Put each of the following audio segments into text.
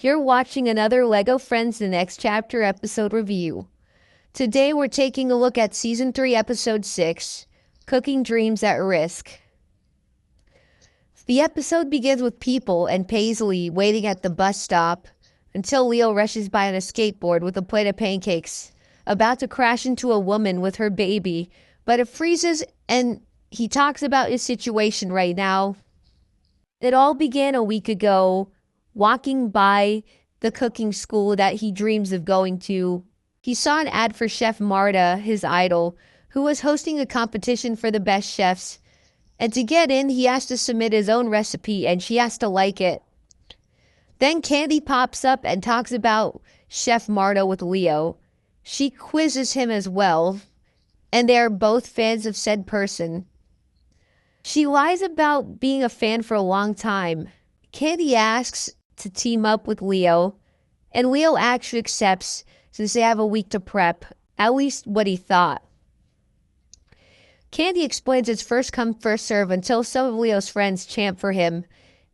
You're watching another LEGO Friends The Next Chapter episode review. Today we're taking a look at Season 3, Episode 6, Cooking Dreams at Risk. The episode begins with People and Paisley waiting at the bus stop until Leo rushes by on a skateboard with a plate of pancakes, about to crash into a woman with her baby, but it freezes and he talks about his situation right now. It all began a week ago, walking by the cooking school that he dreams of going to. He saw an ad for Chef Marta, his idol, who was hosting a competition for the best chefs. And to get in, he has to submit his own recipe and she has to like it. Then Candy pops up and talks about Chef Marta with Leo. She quizzes him as well, and they are both fans of said person. She lies about being a fan for a long time. Candy asks to team up with Leo, and Leo actually accepts since they have a week to prep, at least what he thought. Candy explains it's first come first serve until some of Leo's friends chant for him,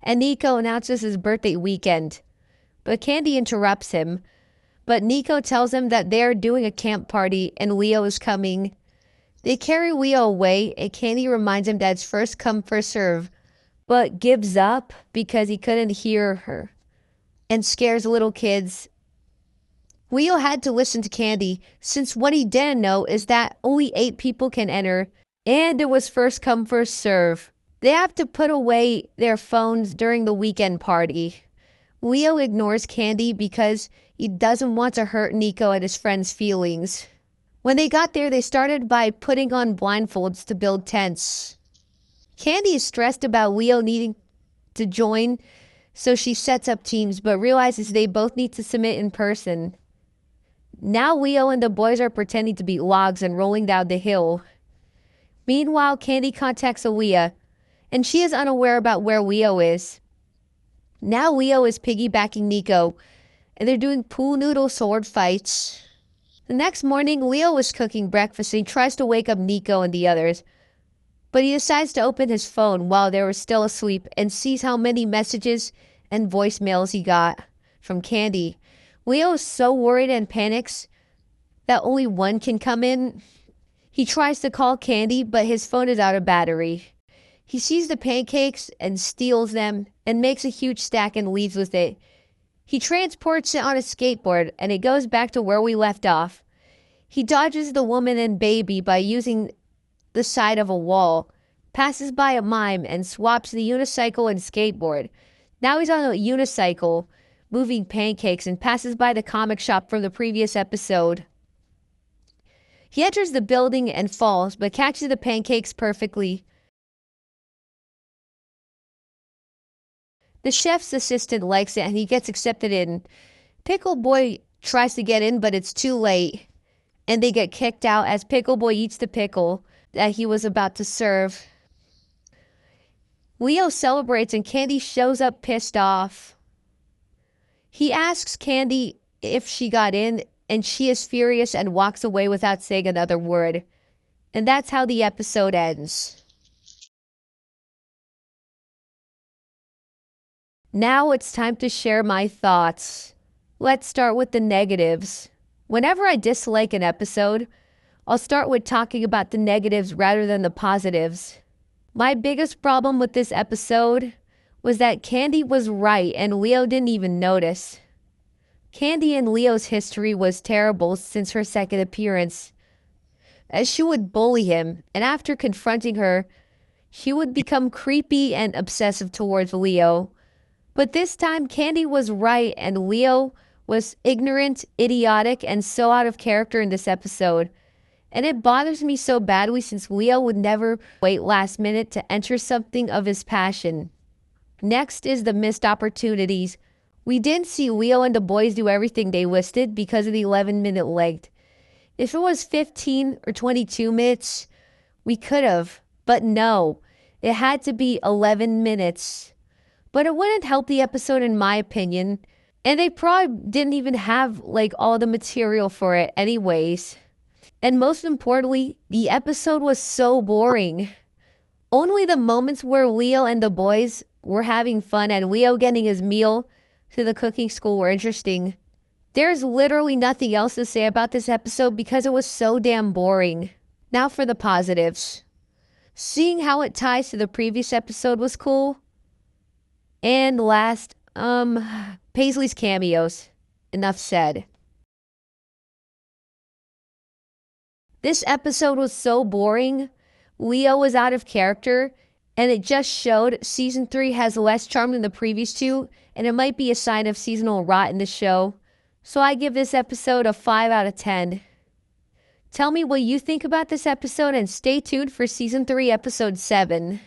and Nico announces his birthday weekend. But Candy interrupts him, but Nico tells him that they are doing a camp party and Leo is coming. They carry Leo away and Candy reminds him that it's first come first serve, but gives up because he couldn't hear her and scares little kids. Leo had to listen to Candy since what he didn't know is that only 8 people can enter and it was first come first serve. They have to put away their phones during the weekend party. Leo ignores Candy because he doesn't want to hurt Nico and his friends' feelings. When they got there, they started by putting on blindfolds to build tents. Candy is stressed about Leo needing to join, so she sets up teams, but realizes they both need to submit in person. Now Leo and the boys are pretending to be logs and rolling down the hill. Meanwhile, Candy contacts Aaliyah, and she is unaware about where Leo is. Now Leo is piggybacking Nico, and they're doing pool noodle sword fights. The next morning, Leo is cooking breakfast and he tries to wake up Nico and the others, but he decides to open his phone while they were still asleep and sees how many messages and voicemails he got from Candy. Leo is so worried and panics that only one can come in. He tries to call Candy, but his phone is out of battery. He sees the pancakes and steals them and makes a huge stack and leaves with it. He transports it on a skateboard and it goes back to where we left off. He dodges the woman and baby by using the side of a wall, passes by a mime and swaps the unicycle and skateboard. Now he's on a unicycle, moving pancakes, and passes by the comic shop from the previous episode. He enters the building and falls, but catches the pancakes perfectly. The chef's assistant likes it and he gets accepted in. Pickle Boy tries to get in, but it's too late, and they get kicked out as Pickle Boy eats the pickle that he was about to serve. Leo celebrates and Candy shows up pissed off. He asks Candy if she got in, and she is furious and walks away without saying another word. And that's how the episode ends. Now it's time to share my thoughts. Let's start with the negatives. Whenever I dislike an episode, I'll start with talking about the negatives rather than the positives. My biggest problem with this episode was that Candy was right and Leo didn't even notice. Candy and Leo's history was terrible since her second appearance, as she would bully him, and after confronting her, she would become creepy and obsessive towards Leo. But this time, Candy was right and Leo was ignorant, idiotic, and so out of character in this episode. And it bothers me so badly since Leo would never wait last minute to enter something of his passion. Next is the missed opportunities. We didn't see Leo and the boys do everything they listed because of the 11-minute length. If it was 15 or 22 minutes, we could have, but no, it had to be 11 minutes. But it wouldn't help the episode in my opinion, and they probably didn't even have all the material for it anyways. And most importantly, the episode was so boring. Only the moments where Leo and the boys were having fun and Leo getting his meal to the cooking school were interesting. There's literally nothing else to say about this episode because it was so damn boring. Now for the positives. Seeing how it ties to the previous episode was cool. And last, Paisley's cameos. Enough said. This episode was so boring. Leo was out of character, and it just showed season 3 has less charm than the previous two, and it might be a sign of seasonal rot in the show. So I give this episode a 5 out of 10. Tell me what you think about this episode and stay tuned for season 3 episode 7.